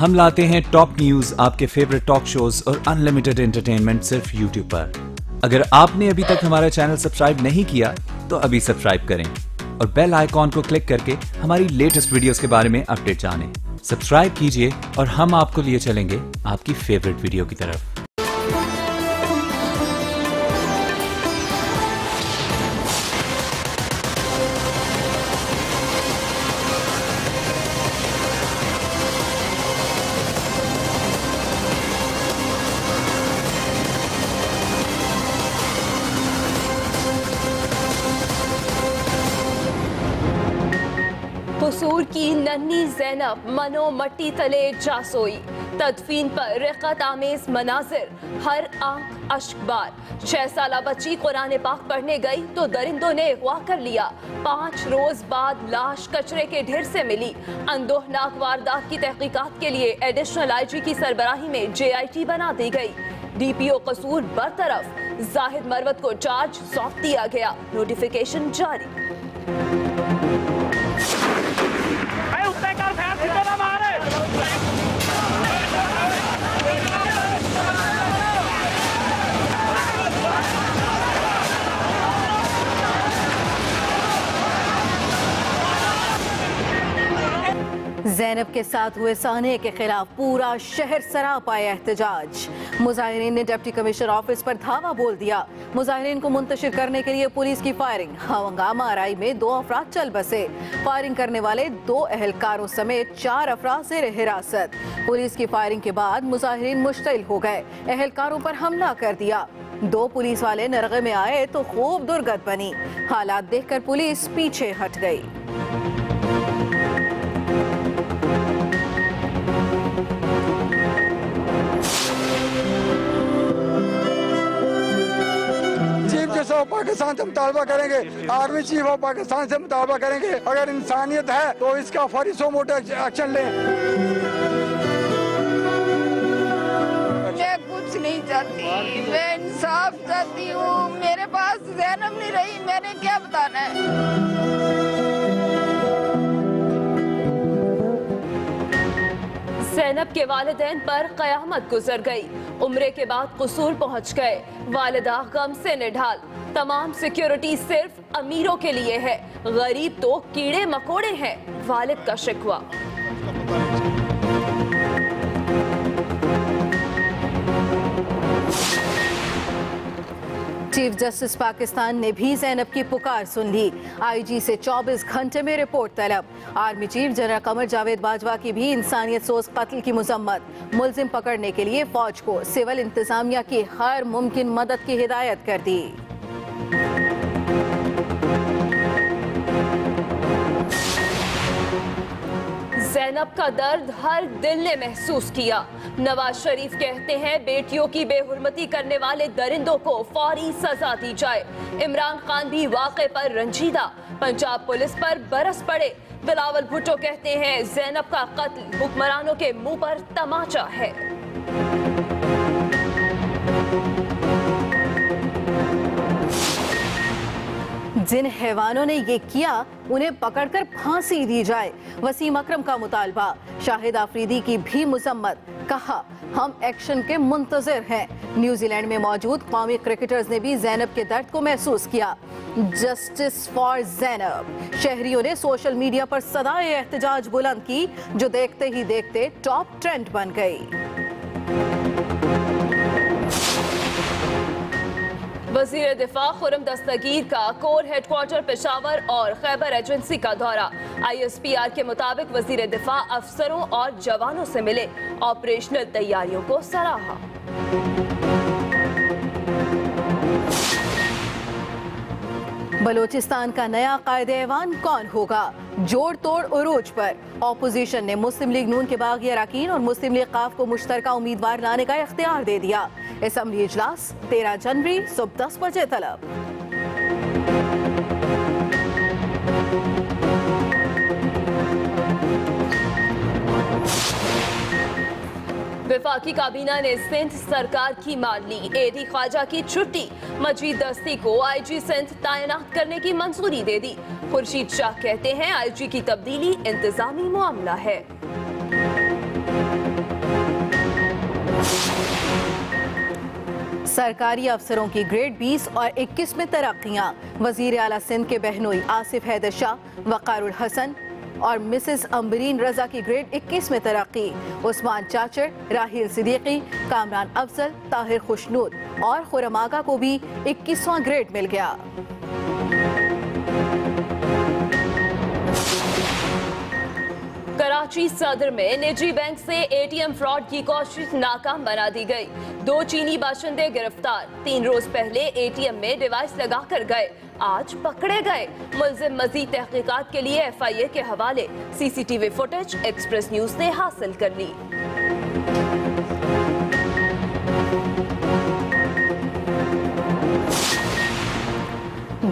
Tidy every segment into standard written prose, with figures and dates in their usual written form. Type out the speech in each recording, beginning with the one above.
हम लाते हैं top news, आपके फेवरेट टॉक शोज और अनलिमिटेड एंटरटेनमेंट सिर्फ यूट्यूब पर। अगर आपने अभी तक हमारा चैनल सब्सक्राइब नहीं किया तो अभी सब्सक्राइब करें और बेल आइकॉन को क्लिक करके हमारी लेटेस्ट वीडियोस के बारे में अपडेट जानें। सब्सक्राइब कीजिए और हम आपको लिए चलेंगे आपकी फेवरेट वीडियो की तरफ। कसूर की नन्ही ज़ैनब मनो मट्टी तले जा सोई। तदफीन पर रिक़त आमेज मनाजिर, हर आंख अश्कबार। 6 साला बच्ची कुरान पाक पढ़ने गई तो दरिंदों ने अगवा कर लिया। 5 रोज बाद लाश कचरे के ढेर से मिली। अंदोहनाक वारदात की तहकीकात के लिए एडिशनल IG की सरबराही में JIT बना दी गई। DPO कसूर बरतरफ, जाहिद मरवत को चार्ज सौंप दिया गया। नोटिफिकेशन जारी। ज़ैनब के साथ हुए साने के खिलाफ पूरा शहर सरापा एहतजाज। मुजाहिरीन ने डिप्टी कमिश्नर ऑफिस पर धावा बोल दिया। मुजाहिरीन को मुंतशिर करने के लिए पुलिस की फायरिंग। हंगामा आराई में 2 अफराद चल बसे। फायरिंग करने वाले 2 एहलकारों समेत 4 अफराद से हिरासत। पुलिस की फायरिंग के बाद मुजाहिरीन मुश्तिल हो गए, एहलकारों पर हमला कर दिया। 2 पुलिस वाले नरगे में आए तो खूब दुर्गत बनी। हालात देखकर पुलिस पीछे हट गई। पाकिस्तान से मुतालबा करेंगे, आर्मी चीफ ऑफ पाकिस्तान से मुतालबा करेंगे, अगर इंसानियत है तो इसका फौरी सो मोटा एक्शन लें। मैं कुछ नहीं चाहती, मैं इंसाफ चाहती हूँ। मेरे पास ज़ैनब नहीं रही, मैंने क्या बताना है। ज़ैनब के वालिदैन पर क़यामत गुजर गई। उम्रे के बाद कसूर पहुंच गए। वालिदा गम से निढाल। तमाम सिक्योरिटी सिर्फ अमीरों के लिए है, गरीब तो कीड़े मकोड़े हैं। वालिद का शिकवा। चीफ जस्टिस पाकिस्तान ने भी ज़ैनब की पुकार सुन ली। IG से 24 घंटे में रिपोर्ट तलब। Army chief general Qamar Javed Bajwa की भी इंसानियत सोज कत्ल की मुजम्मत। मुलजिम पकड़ने के लिए फौज को सिविल इंतजामिया की हर मुमकिन मदद की हिदायत कर दी। ज़ैनब का दर्द हर दिल ने महसूस किया। नवाज शरीफ कहते हैं बेटियों की बेहुरमती करने वाले दरिंदों को फौरी सजा दी जाए। इमरान खान भी वाक़े पर रंजीदा। पंजाब पुलिस पर बरस पड़े। बिलावल भुट्टो कहते हैं ज़ैनब का कत्ल हुक्मरानों के मुंह पर तमाचा है। जिन हैवानों ने ये किया उन्हें पकड़कर फांसी दी जाए। वसीम अकरम का मुतालबा। शाहिद आफरीदी की भी मुजम्मत। कहा हम एक्शन के मुंतजर हैं। न्यूजीलैंड में मौजूद कौमी क्रिकेटर्स ने भी ज़ैनब के दर्द को महसूस किया। Justice for Zainab. शहरियों ने सोशल मीडिया पर सदाए एहतजाज बुलंद की, जो देखते ही देखते टॉप ट्रेंड बन गई। वज़ीर दिफा खुर्रम दस्तगीर का कोर हेडक्वार्टर पेशावर और खैबर एजेंसी का दौरा। ISPR के मुताबिक वज़ीर दिफा अफसरों और जवानों से मिले। ऑपरेशनल तैयारियों को सराहा। बलोचिस्तान का नया कायदे-ए-वान कौन होगा? जोड़ तोड़ उरूज पर। ऑपोजिशन ने मुस्लिम लीग नून के बागी अरकान और मुस्लिम लीग काफ को मुश्तरका उम्मीदवार लाने का इख्तियार दे दिया। असम्बली इजलास 13 जनवरी सुबह 10 बजे तलब। वफाकी काबीना ने सिंध सरकार की मान ली। AD ख्वाजा की छुट्टी। मजीद दस्ती को IG सिंध तैनात करने की मंजूरी दे दी। खुर्शीद शाह कहते हैं IG की तब्दीली इंतजामी मामला है। सरकारी अफसरों की ग्रेड 20 और 21 में तरक्कियां। वजीर आला सिंध के बहनोई आसिफ हैदर शाह, वक़ारुल हसन और मिसेस अम्बरीन रजा की ग्रेड 21 में तरक्की। उस्मान चाचड़, राहिल सिद्दीकी, कामरान अफजल, ताहिर खुशनूद और खुरम आगा को भी 21वां ग्रेड मिल गया। कराची सदर में निजी बैंक से एटीएम फ्रॉड की कोशिश नाकाम बना दी गई। 2 चीनी बाशिंदे गिरफ्तार। 3 रोज पहले एटीएम में डिवाइस लगाकर गए, आज पकड़े गए। मुलजिम मजीद तहकीकात के लिए FIA के हवाले। CCTV फुटेज एक्सप्रेस न्यूज ने हासिल कर ली।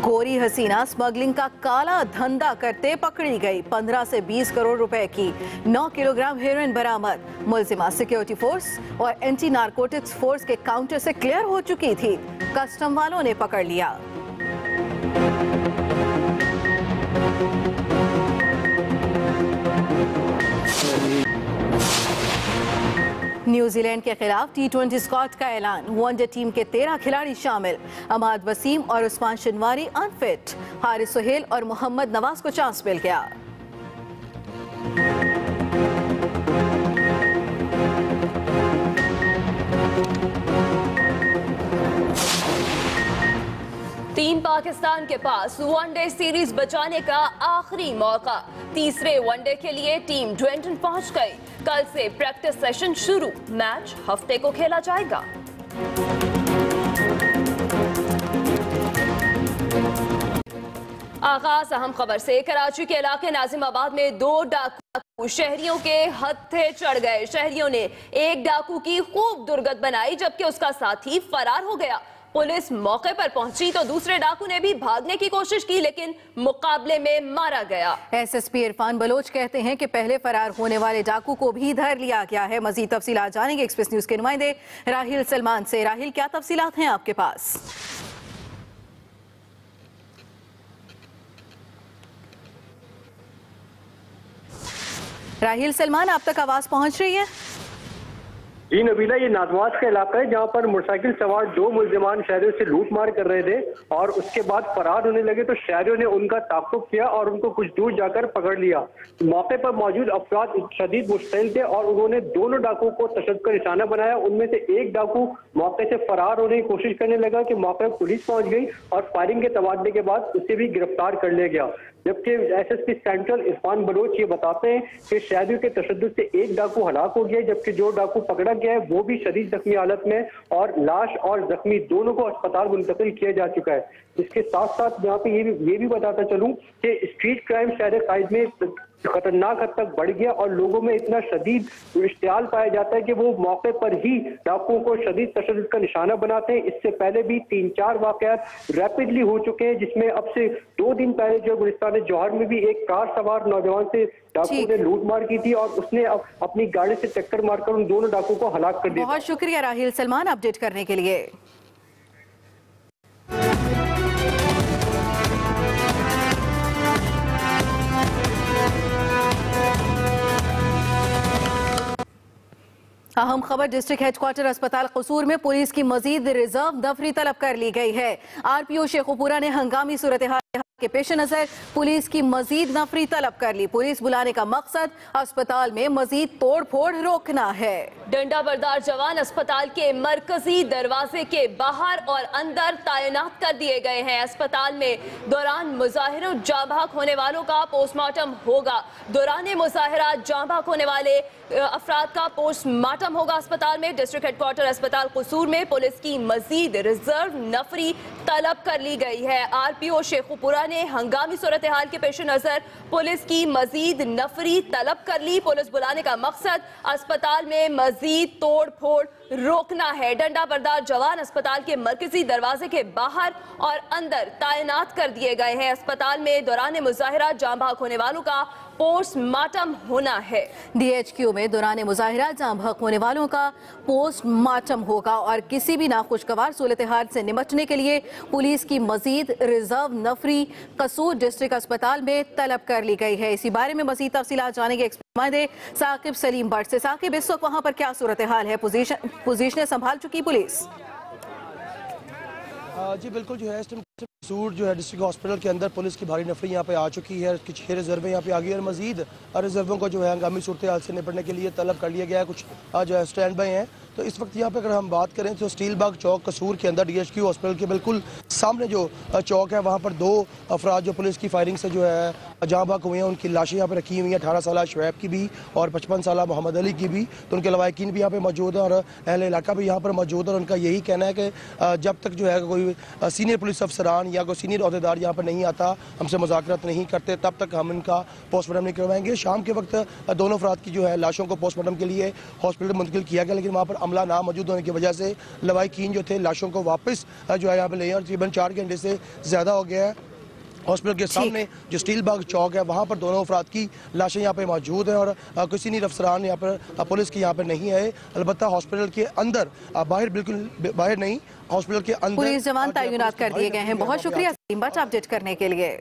गोरी हसीना स्मगलिंग का काला धंधा करते पकड़ी गई। 15 से 20 करोड़ रुपए की 9 किलोग्राम हेरोइन बरामद। मुलजिमा सिक्योरिटी फोर्स और एंटी नारकोटिक्स फोर्स के काउंटर से क्लियर हो चुकी थी। कस्टम वालों ने पकड़ लिया। न्यूजीलैंड के खिलाफ T20 स्क्वाड का ऐलान। वनडे टीम के 13 खिलाड़ी शामिल। अमाद वसीम और उस्मान शनवारी अनफिट। हारिस सुहेल और मोहम्मद नवाज को चांस मिल गया। टीम पाकिस्तान के पास वनडे सीरीज बचाने का आखिरी मौका। तीसरे वनडे के लिए टीम ड्वेंटन पहुंच गई। कल से प्रैक्टिस सेशन शुरू। मैच हफ्ते को खेला जाएगा। आगाज अहम खबर से। कराची के इलाके नाजिमाबाद में 2 डाकू शहरियों के हत्थे चढ़ गए। शहरियों ने एक डाकू की खूब दुर्गत बनाई, जबकि उसका साथी फरार हो गया। पुलिस मौके पर पहुंची तो दूसरे डाकू ने भी भागने की कोशिश की, लेकिन मुकाबले में मारा गया। SSP इरफान बलोच कहते हैं कि पहले फरार होने वाले डाकू को भी धर लिया गया है। मजीद तफसीलात जानेंगे एक्सप्रेस न्यूज के नुमाइंदे राहिल सलमान से। राहिल, क्या तफसीलात हैं आपके पास? राहिल सलमान, आप तक आवाज पहुंच रही है? जी नबीला, ये नाजवाज का इलाका है जहाँ पर मोटरसाइकिल सवार 2 मुलजिमान शहरियों से लूट मार कर रहे थे और उसके बाद फरार होने लगे तो शहरियों ने उनका ताक़ुब किया और उनको कुछ दूर जाकर पकड़ लिया। मौके पर मौजूद अफराद शदीद मुश्तइल थे और उन्होंने दोनों डाकुओं को तशद्दुद का निशाना बनाया। उनमें से एक डाकू मौके से फरार होने की कोशिश करने लगा कि मौके पर पुलिस पहुंच गई और फायरिंग के तबादले के बाद उसे भी गिरफ्तार कर लिया गया। जबकि SSP सेंट्रल इरफान बलोच ये बताते हैं कि शहरियों के तशद्दुद से एक डाकू हलाक हो गया, जबकि जो डाकू पकड़ा गया है वो भी शदीद जख्मी हालत में और लाश और जख्मी दोनों को अस्पताल मुंतकिल किया जा चुका है। इसके साथ साथ यहाँ पे ये भी बताता चलूं कि स्ट्रीट क्राइम शहर साइड में खतरनाक हद तक बढ़ गया और लोगों में इतना शदीद इश्तियाल पाया जाता है कि वो मौके पर ही डाकुओं को शदीद तशद्दुद का निशाना बनाते हैं। इससे पहले भी 3-4 वाकयात रैपिडली हो चुके हैं, जिसमें अब से 2 दिन पहले जो गुलिस्तान जौहर में भी एक कार सवार नौजवान से डाकुओं ने लूट मार की थी और उसने अपनी गाड़ी से टक्कर मारकर उन दोनों डाकुओं को हलाक कर दिया। बहुत शुक्रिया राहिल सलमान अपडेट करने के लिए। अहम खबर, डिस्ट्रिक्ट हेडक्वार्टर अस्पताल कसूर में पुलिस की मजीद रिजर्व दफरी तलब कर ली गई है। RPO शेखुपुरा ने हंगामी सूरत हाल के पेश नजर पुलिस की मजीद नफरी तलब कर ली। पुलिस बुलाने का मकसद अस्पताल में मजीद तोड़ फोड़ रोकना है। डंडा बरदार जवान अस्पताल के मरकजी दरवाजे के बाहर और अंदर तैनात कर दिए गए हैं। अस्पताल में दौरान मुजाहिरों जाँ भाग होने वालों का पोस्टमार्टम होगा। दौरान मुजाहिरा जाँ भाग होने वाले अफराद का पोस्टमार्टम होगा अस्पताल में। डिस्ट्रिक्ट हेडक्वार्टर अस्पताल कसूर में पुलिस की मजीद रिजर्व नफरी तलब कर ली गई है। RPO शेखुपुरा ने हंगामी सूरत हाल के पेश नजर पुलिस की मजीद नफरी तलब कर ली। पुलिस बुलाने का मकसद अस्पताल में मजीद तोड़ फोड़ रोकना है। डंडा बरदार जवान अस्पताल के मरकजी दरवाजे के बाहर और अंदर तैनात कर दिए गए हैं। अस्पताल में दौरान मुजाहिरा जाँ भाग होने वालों का पोस्टमार्टम होना है। DHQ में दौरान मुजाहिरा जाँ भाग होने वालों का पोस्टमार्टम होगा और किसी भी नाखुशगवार सूरत हाल से निपटने के लिए पुलिस की मजीद रिजर्व नफरी कसूर डिस्ट्रिक्ट अस्पताल में तलब कर ली गई है। इसी बारे में मजीद तफसीलात जानेंगे एक्सपर्ट साकिब सलीम बट से। साकिब, इस वक्त वहाँ पर क्या सूरत हाल है? पोजीशनें संभाल चुकी पुलिस? जी बिल्कुल, जो है इस टाइम कसूर जो है डिस्ट्रिक्ट हॉस्पिटल के अंदर पुलिस की भारी नफरी यहाँ पे आ चुकी है। कुछ 6 रिजर्वें यहाँ पे आ गई और मजीद रिजर्वों को जो है हंगामी सूरत हाल से निपटने के लिए तलब कर लिया गया है। कुछ जो है स्टैंड बाई हैं। तो इस वक्त यहाँ पे अगर हम बात करें तो स्टील बाग चौक कसूर के अंदर DHQ हॉस्पिटल के बिल्कुल सामने जो चौक है वहाँ पर 2 अफराद जो पुलिस की फायरिंग से जो है जहाँ भाग हुए हैं, उनकी लाशें यहाँ पे रखी हुई हैं। 18 साल शुएब की भी और 55 साल मोहम्मद अली की भी। तो उनके लवाकिन भी यहाँ पे मौजूद है और अहले इलाका भी यहाँ पर मौजूद है। और उनका यही कहना है कि जब तक जो है कोई सीनियर पुलिस अफसरान या कोई सीनियर अहदेदार यहाँ पर नहीं आता, हमसे मुज़ाकरात नहीं करते, तब तक हम इनका पोस्टमार्टम नहीं करवाएंगे। शाम के वक्त दोनों अफराद की जो है लाशों को पोस्टमार्टम के लिए हॉस्पिटल मुंतकिल किया गया, लेकिन वहाँ पर अमला ना मौजूद होने की वजह से लवाकिन जो थे लाशों को वापस जो है यहाँ पे ले और तकरीबन 4 घंटे से ज़्यादा हो गया है। हॉस्पिटल के सामने जो स्टील बाग चौक है वहाँ पर दोनों अफराद की लाशें यहाँ पे मौजूद हैं और किसी नहीं अफसरान यहाँ पर पुलिस की यहाँ पे नहीं है। अलबत्ता हॉस्पिटल के अंदर बाहर बिल्कुल बाहर नहीं, हॉस्पिटल के अंदर पुलिस जवान तैनात कर दिए गए हैं। बहुत शुक्रिया सलीम बट अपडेट करने के लिए।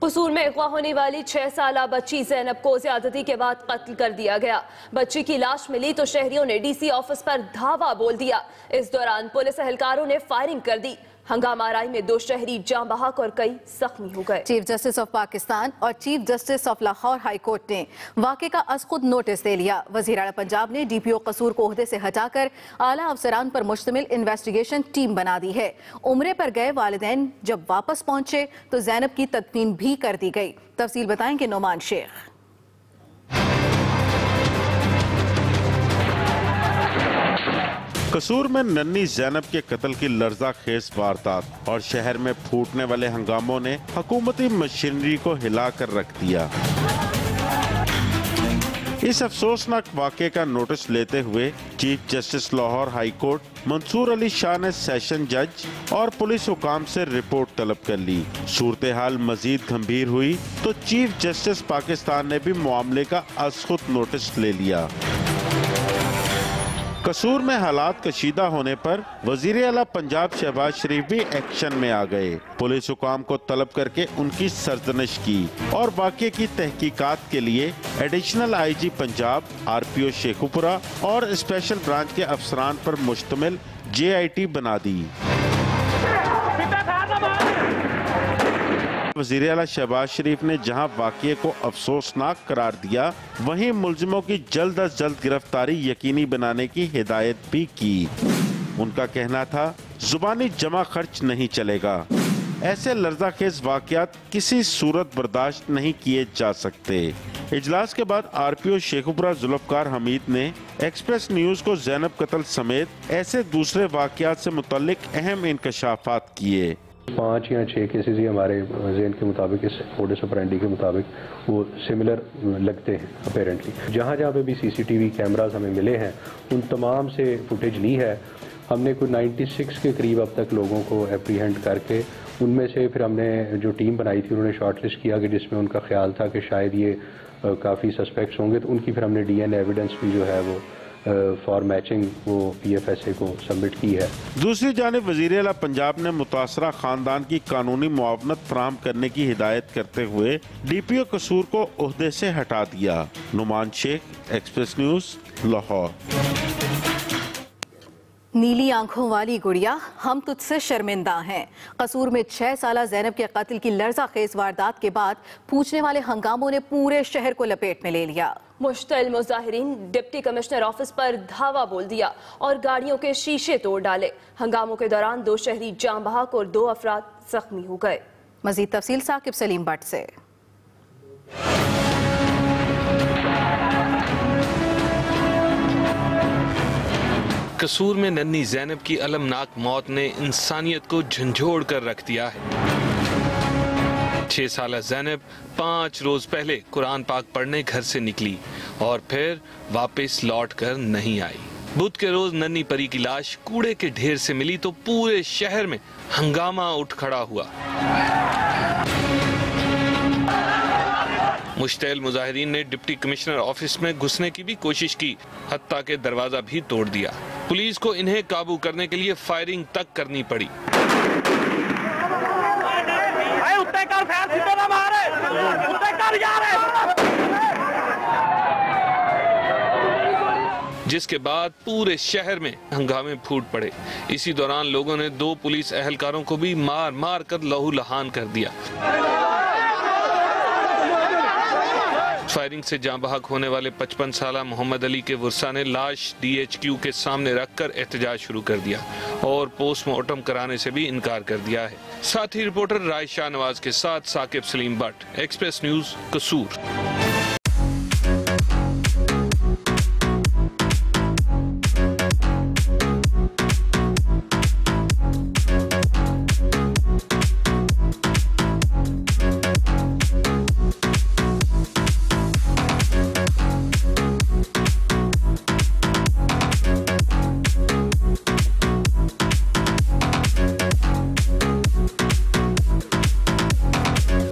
कसूर में अगवा होने वाली 6 साला बच्ची ज़ैनब को ज्यादती के बाद कत्ल कर दिया गया। बच्ची की लाश मिली तो शहरियों ने DC ऑफिस पर धावा बोल दिया। इस दौरान पुलिस एहलकारों ने फायरिंग कर दी। हंगामा आराई में 2 शहरी जाँ बहक और कई जख्मी हो गए। चीफ जस्टिस ऑफ पाकिस्तान और chief justice of Lahore high court ने वाक़े का अज खुद नोटिस दे लिया। वज़ीर आला पंजाब ने DPO कसूर को ओहदे से हटाकर आला अफसरान पर मुश्तमिल इन्वेस्टिगेशन टीम बना दी है। उम्रे पर गए वालिदैन जब वापस पहुंचे तो ज़ैनब की तदफीन भी कर दी गई। तफसील बताएंगे नोमान शेख। कसूर में नन्ही ज़ैनब के कत्ल की लर्जा खेज वारदात और शहर में फूटने वाले हंगामों ने हुकूमती मशीनरी को हिलाकर रख दिया। इस अफसोसनाक वाक़े का नोटिस लेते हुए chief justice Lahore high court Mansoor Ali Shah ने सेशन जज और पुलिस हुकाम से रिपोर्ट तलब कर ली। सूरत हाल मजीद गंभीर हुई तो चीफ जस्टिस पाकिस्तान ने भी मामले का अज खुद नोटिस ले लिया। कसूर में हालात कशीदा होने पर वजीर आला पंजाब शहबाज शरीफ भी एक्शन में आ गए। पुलिस हुकाम को तलब करके उनकी सरजनिश की और वाक़े की तहकीकात के लिए additional IG Punjab, RPO Sheikhupura और स्पेशल ब्रांच के अफसरान पर मुश्तमिल JIT बना दी। वज़ीर आला शहबाज शरीफ ने जहां वाक़ये को अफसोसनाक करार दिया, वहीं मुल्जिमों की जल्द अज जल्द गिरफ्तारी यकीनी बनाने की हिदायत भी की। उनका कहना था, जुबानी जमा खर्च नहीं चलेगा। ऐसे लर्ज़ाखेज़ वाक़यात किसी सूरत बर्दाश्त नहीं किए जा सकते। इजलास के बाद RPO शेखुपुरा जुल्फ़कार हमीद ने एक्सप्रेस न्यूज़ को ज़ैनब कत्ल समेत ऐसे दूसरे वाक़यात से मुतल्लिक अहम इंकशाफात किए। 5 या 6 केसेस ही हमारे ज़हन के मुताबिक, इस मोडस ऑपरेंडी के मुताबिक वो सिमिलर लगते हैं अपेरेंटली। जहाँ जहाँ पे भी CCTV कैमरास हमें मिले हैं उन तमाम से फुटेज ली है हमने। कोई 96 के करीब अब तक लोगों को एप्रीहेंड करके उनमें से फिर हमने जो टीम बनाई थी उन्होंने शॉर्टलिस्ट किया कि जिसमें उनका ख्याल था कि शायद ये काफ़ी सस्पेक्ट्स होंगे, तो उनकी फिर हमने DNA एविडेंस भी जो है वो फॉर मैचिंग वो PFSA को सबमिट की है। दूसरी जानिब वज़ीर आला पंजाब ने मुतासरा खानदान की कानूनी मुआवनत फराहम करने की हिदायत करते हुए DPO कसूर को ओहदे से हटा दिया। Noman Sheikh, Express News, Lahore. नीली आंखों वाली गुड़िया, हम तुझसे शर्मिंदा हैं। कसूर में 6 साला ज़ैनब के कत्ल की लर्ज़ाखेज़ वारदात के बाद पूछने वाले हंगामों ने पूरे शहर को लपेट में ले लिया। मुश्तइल मुजाहिरीन डिप्टी कमिश्नर ऑफिस पर धावा बोल दिया और गाड़ियों के शीशे तोड़ डाले। हंगामों के दौरान 2 शहरी जाँ बहक और 2 अफराद जख्मी हो गए। मजीद तफसील साकिब सलीम भट्ट से। कसूर में नन्ही ज़ैनब की अलमनाक मौत ने इंसानियत को झंझोड़ कर रख दिया है। 6 साला ज़ैनब 5 रोज पहले कुरान पाक पढ़ने घर से निकली और फिर वापस लौट कर नहीं आई। बुध के रोज नन्ही परी की लाश कूड़े के ढेर से मिली तो पूरे शहर में हंगामा उठ खड़ा हुआ। मुश्तइल मुजाहिरीन ने डिप्टी कमिश्नर ऑफिस में घुसने की भी कोशिश की, हत्ता के दरवाजा भी तोड़ दिया। पुलिस को इन्हें काबू करने के लिए फायरिंग तक करनी पड़ी। जिसके बाद पूरे शहर में हंगामे फूट पड़े। इसी दौरान लोगों ने 2 पुलिस एहलकारों को भी मार मार कर लहूलुहान कर दिया। फायरिंग से जाँ बहक होने वाले 55 साला मोहम्मद अली के वर्सा ने लाश DHQ के सामने रखकर एहतजाज शुरू कर दिया और पोस्टमार्टम कराने से भी इनकार कर दिया है। साथ ही रिपोर्टर राय शाहनवाज के साथ साकिब सलीम भट्ट, एक्सप्रेस न्यूज, कसूर।